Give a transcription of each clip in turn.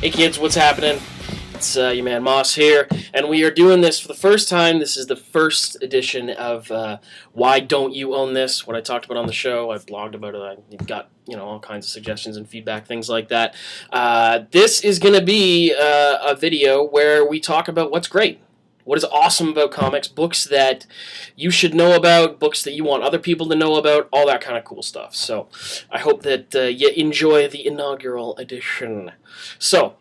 Hey kids, what's happening? It's your man Moss here, and we are doing this for the first time. This is the first edition of Why Don't You Own This? What I talked about on the show. I blogged about it. I got all kinds of suggestions and feedback, things like that. This is going to be a video where we talk about what's great. What is awesome about comics, books that you should know about, books that you want other people to know about, all that kind of cool stuff. So I hope that you enjoy the inaugural edition. So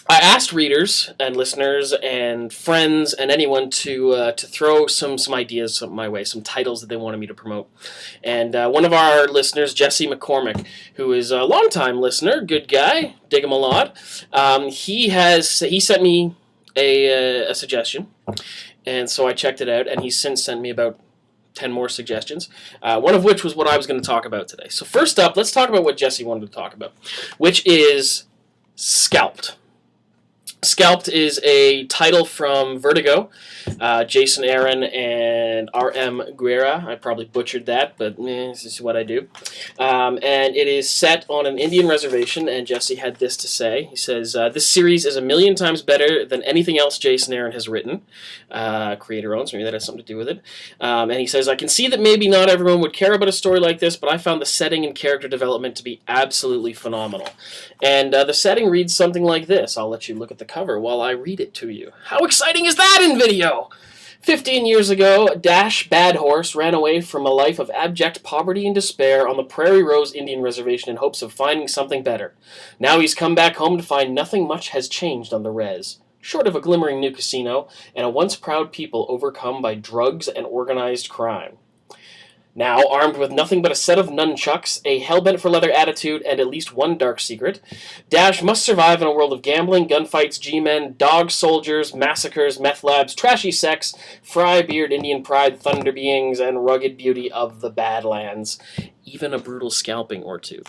I asked readers and listeners and friends and anyone to throw some ideas my way, some titles that they wanted me to promote. And one of our listeners, Jesse McCormick, who is a longtime listener, good guy, dig him a lot, he sent me a suggestion, and so I checked it out, and he's since sent me about 10 more suggestions, one of which was what I was going to talk about today. So first up, let's talk about what Jesse wanted to talk about, which is Scalped. Scalped is a title from Vertigo, Jason Aaron and R.M. Guerra. I probably butchered that, but this is what I do. And it is set on an Indian reservation, and Jesse had this to say. He says, this series is 1,000,000 times better than anything else Jason Aaron has written. Creator owns, maybe that has something to do with it. And he says, I can see that maybe not everyone would care about a story like this, but I found the setting and character development to be absolutely phenomenal. And the setting reads something like this. I'll let you look at the cover while I read it to you. How exciting is that in video? 15 years ago, Dash Badhorse ran away from a life of abject poverty and despair on the Prairie Rose Indian Reservation in hopes of finding something better. Now he's come back home to find nothing much has changed on the res, short of a glimmering new casino and a once proud people overcome by drugs and organized crime. Now, armed with nothing but a set of nunchucks, a hell-bent-for-leather attitude, and at least one dark secret, Dash must survive in a world of gambling, gunfights, G-men, dog soldiers, massacres, meth labs, trashy sex, fry-beard Indian pride, thunder beings, and rugged beauty of the Badlands. Even a brutal scalping or two.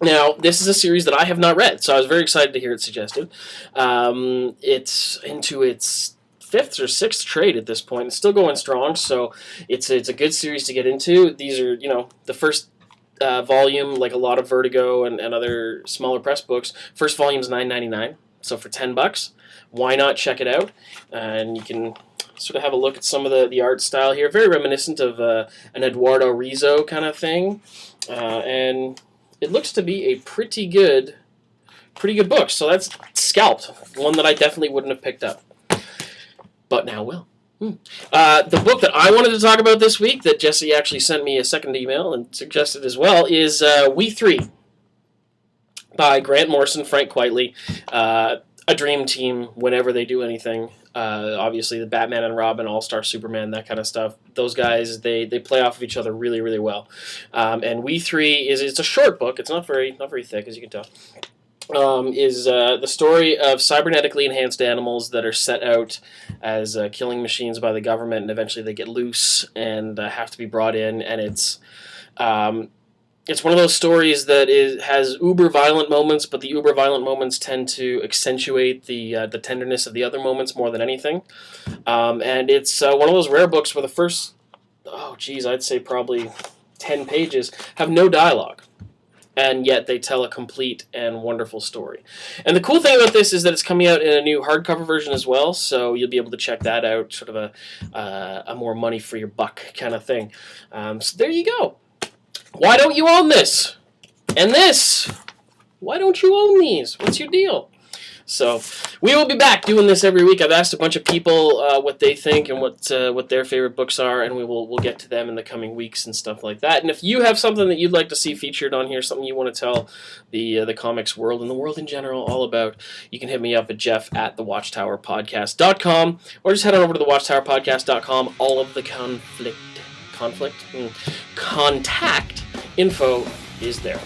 Now, this is a series that I have not read, so I was very excited to hear it suggested. It's into its 5th or 6th trade at this point. It's still going strong, so it's a good series to get into. These are, the first volume, like a lot of Vertigo and other smaller press books, first volume is $9.99, so for $10, why not check it out? And you can sort of have a look at some of the art style here, very reminiscent of an Eduardo Rizzo kind of thing, and it looks to be a pretty good book. So that's Scalped, one that I definitely wouldn't have picked up, but now will. The book that I wanted to talk about this week, that Jesse actually sent me a second email and suggested as well, is We Three by Grant Morrison, Frank Quitely. A dream team whenever they do anything. Obviously, the Batman and Robin, All-Star Superman, that kind of stuff. Those guys, they play off of each other really, really well. And We Three it's a short book. It's not very thick, as you can tell. Is the story of cybernetically enhanced animals that are set out as killing machines by the government, and eventually they get loose and have to be brought in. And it's one of those stories that has uber-violent moments, but the uber-violent moments tend to accentuate the tenderness of the other moments more than anything. And it's one of those rare books where the first, I'd say probably 10 pages have no dialogue. And yet they tell a complete and wonderful story. And the cool thing about this is that it's coming out in a new hardcover version as well, so you'll be able to check that out, sort of a more money for your buck kind of thing. So there you go. Why don't you own this? And this? Why don't you own these? What's your deal? So we will be back doing this every week. I've asked a bunch of people what they think and what their favorite books are, and we'll get to them in the coming weeks and stuff like that. And if you have something that you'd like to see featured on here, something you want to tell the comics world and the world in general all about, you can hit me up at jeff@thewatchtowerpodcast.com, or just head on over to thewatchtowerpodcast.com. All of the contact info is there.